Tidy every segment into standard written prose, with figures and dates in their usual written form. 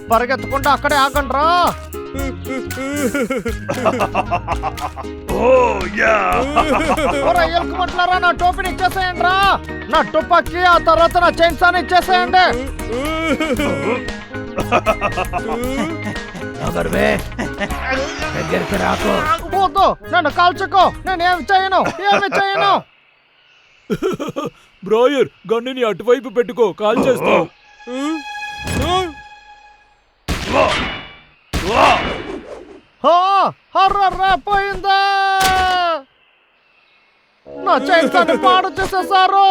పరిగెత్తకుండా అక్కడే ఆగండ్రా. ఎలుకమంటున్నారా? నా టోపీని ఇచ్చేసేయండి రా. నా తుపాకీ, ఆ తర్వాత నా చైన్సాని ఇచ్చేసేయండి. దగ్గరికి రాకు. వద్దు, నన్ను కాల్చుకో. నేను ఏమి చేయను. బ్రాయర్, గన్నుని అటువైపు పెట్టుకో, కాల్ చేస్తావు. పోయిందా? నా చైన్సాన్ని పాడు చేసేసారు.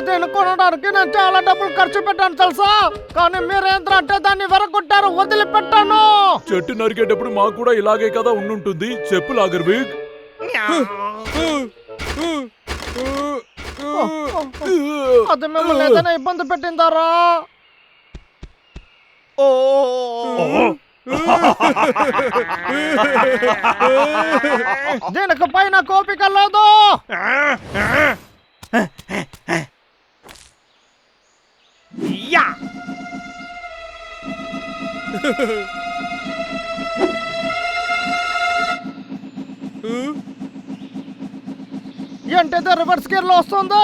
దీన్ని కొనడానికి నేను చాలా డబ్బులు ఖర్చు పెట్టాను తెలుసా, కానీ మీరేంద్ర అంటే దాన్ని వెరగొట్టారు. వదిలిపెట్టాను. చెట్టు నరికేటప్పుడు మాకు కూడా ఇలాగే కదా ఉండుంటుంది. చెప్పు లాగర్విగ్. అది మిమ్మల్ని ఏదైనా ఇబ్బంది పెట్టిందారా? దీనికి పైన కోపిక లేదు. ఏంటిది రివర్స్ గేర్ లో వస్తుంది?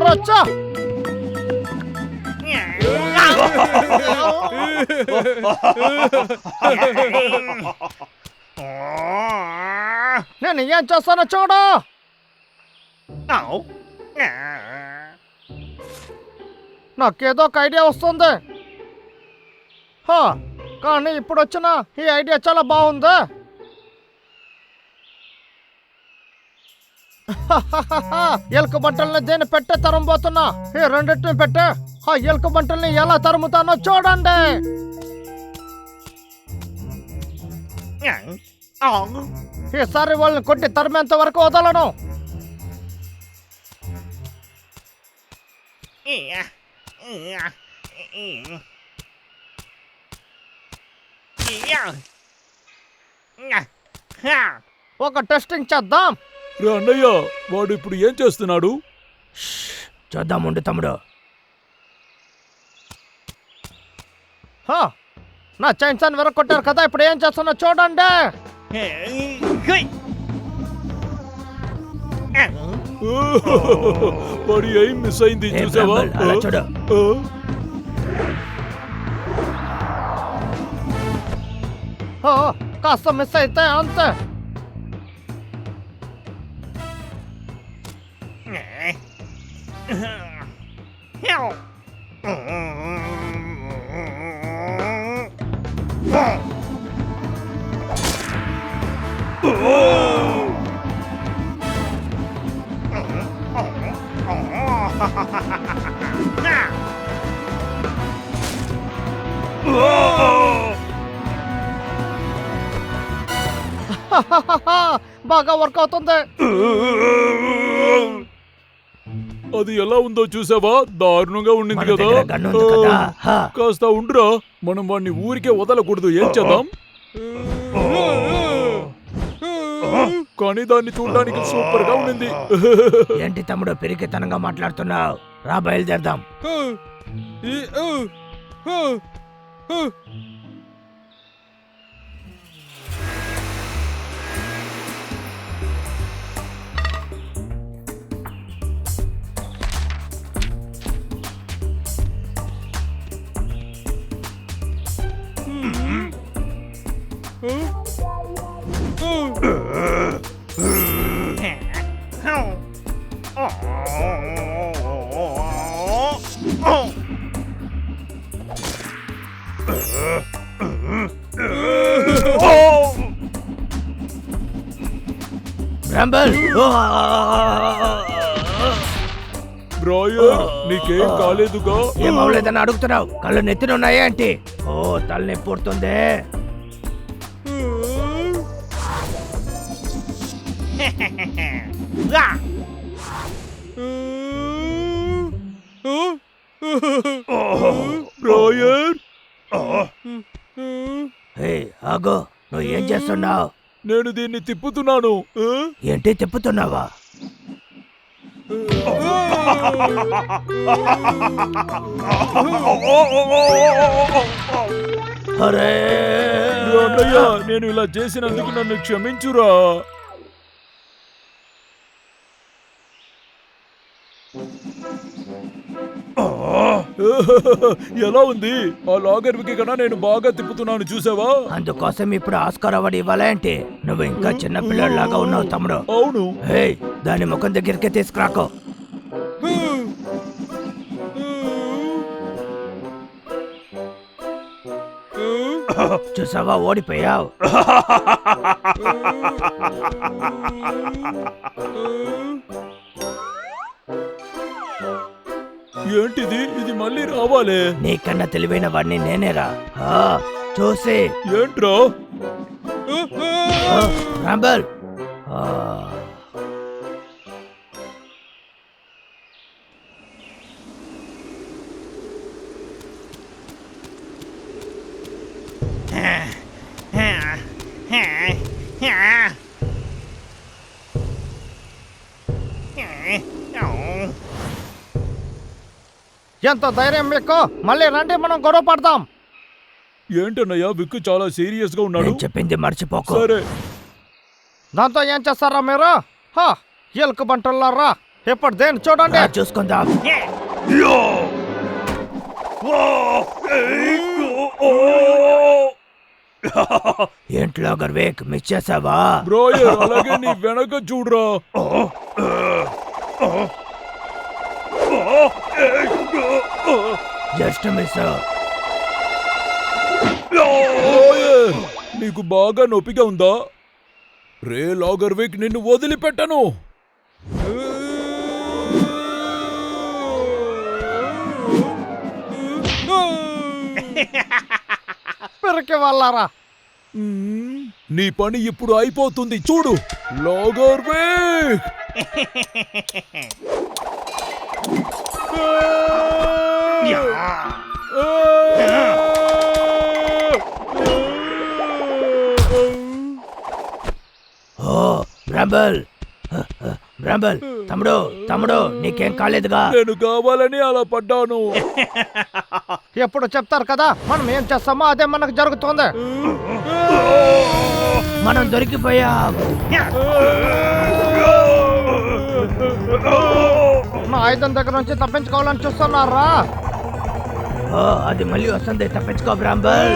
రచ్చా, నేను ఏం చేస్తానో చూడు. నాకేదో ఒక ఐడియా వస్తుంది. కానీ ఇప్పుడు వచ్చిన ఈ ఐడియా చాలా బాగుంది. ఎలుక బంటల్ని దేని పెట్టే తరంబోతున్నా. ఈ రెండింటిని పెట్టే ఆ ఎలుక బంటల్ని ఎలా తరుముతానో చూడండి. ఈసారి వాళ్ళని కొట్టి తరిమేంత వరకు వదలను. ఒక టెస్టింగ్ చేద్దాం. అన్నయ్య, వాడు ఇప్పుడు ఏం చేస్తున్నాడు? చూద్దాముండు తమ్ముడు. నా చైన్సాన్ని వెరగొట్టారు కదా, ఇప్పుడు ఏం చేస్తున్నా చూడండి. వాడు ఏం మిస్ అయింది చూసావా? కాస్త మిస్ అయితే అంతే. బాగా వర్క్ అవుతుంది. అది ఎలా ఉందో చూసావా? దారుణంగా ఉండింది కదా. కాస్త ఉండురా, మనం వాడిని ఊరికే వదలకూడదు. ఏం చేద్దాం? కానీ దాన్ని చూడడానికి సూపర్ గా ఉండింది. ఏంటి తమ్ముడు పెరిగితనంగా మాట్లాడుతున్నావు? రా, బయలుదేరదాం. బ్రాయర్, నీకేం కాలేదుగా? ఏం అవలేదని అడుగుతున్నావు? కళ్ళు నెత్తినున్నాయా ఏంటి? ఓ, తలనొప్పి పుడుతుంది. బ్రాయర్, ఆగో, నువ్వు ఏం చేస్తున్నావు? నేను దీన్ని తిప్పుతున్నాను. ఏంటి తిప్పుతున్నావా? అరే అన్నయ్య, నేను ఇలా చేసినందుకు నన్ను క్షమించురా. ఎలా ఉంది? ఆ లాగర్ వికి కన్నా నేను బాగా తిప్పుతున్నాను, చూసావా? అందుకోసం ఇప్పుడు ఆస్కార్ అవార్డు ఇవ్వాలంటే నువ్వు ఇంకా చిన్న పిల్లలాగా ఉన్నావు తమ్ముడు. అవును. హే, దాని ముఖం దగ్గరికి తీసుకురాకో. చూసావా, ఓడిపోయావు. ఏంటిది? ఇది మళ్ళీ రావాలే. నీకన్నా తెలివైన వాడిని నేనేరా. చూసి ఏంట్రా? రాంబల్. ఎంత ధైర్యం మీకు? మళ్ళీ రండి, మనం గొడవ పడతాం. ఏంటన్నయ్యా, విక్కు చాలా సీరియస్ గా ఉన్నాడు. నేను చెప్పింది మర్చిపోకు. సరే. దాంతో ఏం చేస్తారా మీరు? ఎలుక బంటులారా, ఇప్పుడు దేని చూడండి. చూసుకుందాం. ఏంట్లో గర్వేక్ మిస్ చేసావా? బ్రోయర్, అలాగే నీ వెనక చూడరా. Just miss. నీకు బాగా నొప్పిగా ఉందా? రే లాగర్విక్, నిన్ను వదిలిపెట్టను. పిరికి వాళ్ళారా, నీ పని ఇప్పుడు అయిపోతుంది, చూడు. లాగర్విక్, బ్రాంబల్, బ్రాంబల్, తమ్ముడు తమ్ముడు, నీకేం కాలేదుగా? నేను కావాలని అలా పడ్డాను. ఎప్పుడు చెప్తారు కదా, మనం ఏం చేస్తామో అదే మనకు జరుగుతుంది. మనం దొరికిపోయాం. నా ఆయుధం దగ్గర నుంచి తప్పించుకోవాలని చూస్తున్నారా? అది మళ్ళీ వస్తుంది, తప్పించుకో బ్రాంబల్.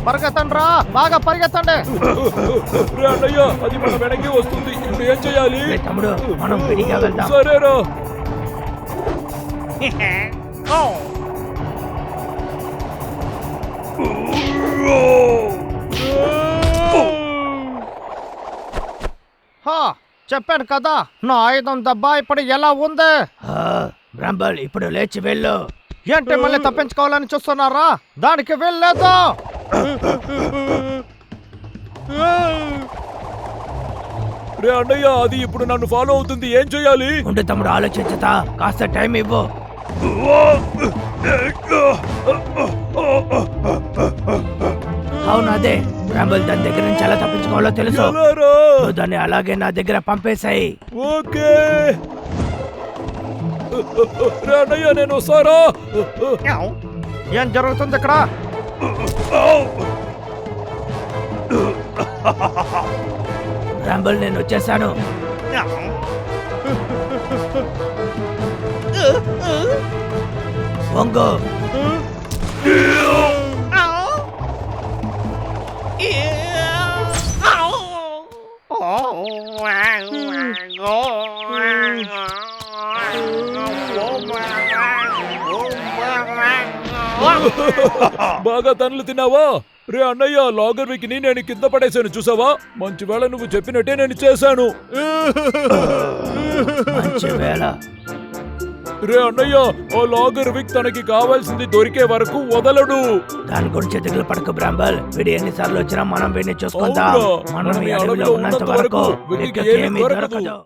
పరిగెత్తండి రా, బాగా పరిగెత్తండి. అన్నయ్య, అది మన వెనక్కి వస్తుంది. ఇప్పుడు ఏం చేయాలి? తమ్ముడు, మనం విడిగా వెళ్దాం. సరేరా. చెప్పాను కదా, నా ఆయుధం దెబ్బ ఇప్పుడు ఎలా ఉంది? బ్రాంబల్, ఇప్పుడు లేచి వెళ్ళు. ఏంటి మళ్ళీ తప్పించుకోవాలని చూస్తున్నారా? దానికి వెళ్ళలేదు. రే అన్నయ్య, అది ఇప్పుడు నన్ను ఫాలో అవుతుంది. ఏం చేయాలి? ఉండు తమ్ముడు, ఆలోచించుతా, కాస్త టైం ఇవ్వు. అవును, అదే బ్రాంబల్ దాని దగ్గర నుంచి ఎలా తప్పించుకోవాలో తెలుసు. నువ్వు దాన్ని అలాగే నా దగ్గర పంపేశాయి. ఓకే. రే అన్నయ్య, నేను వస్తారా? ఏం జరుగుతుంది ఇక్కడ? బ్రాంబల్, నేను వచ్చేసాను. వంగు. బాగా తన్నులు తిన్నావా? రే అన్నయ్య, లాగర్విక్ ని నేను కింద పడేశాను, చూసావా? మంచి వేళ నువ్వు చెప్పినట్టే నేను చేశాను. మంచి వేళ. రే అన్నయ్య, ఆ లాగర్విక్ తనకి కావాల్సింది దొరికే వరకు వదలడు. దాని గురించి దిగులు పడకు బ్రాంబల్. వీడు ఎన్నిసార్లు వచ్చినా మనం వీడిని చూసుకుందాం. మనం ఈ అడవిలో ఉన్నంత వరకు వీడికి ఏమీ దొరకదు.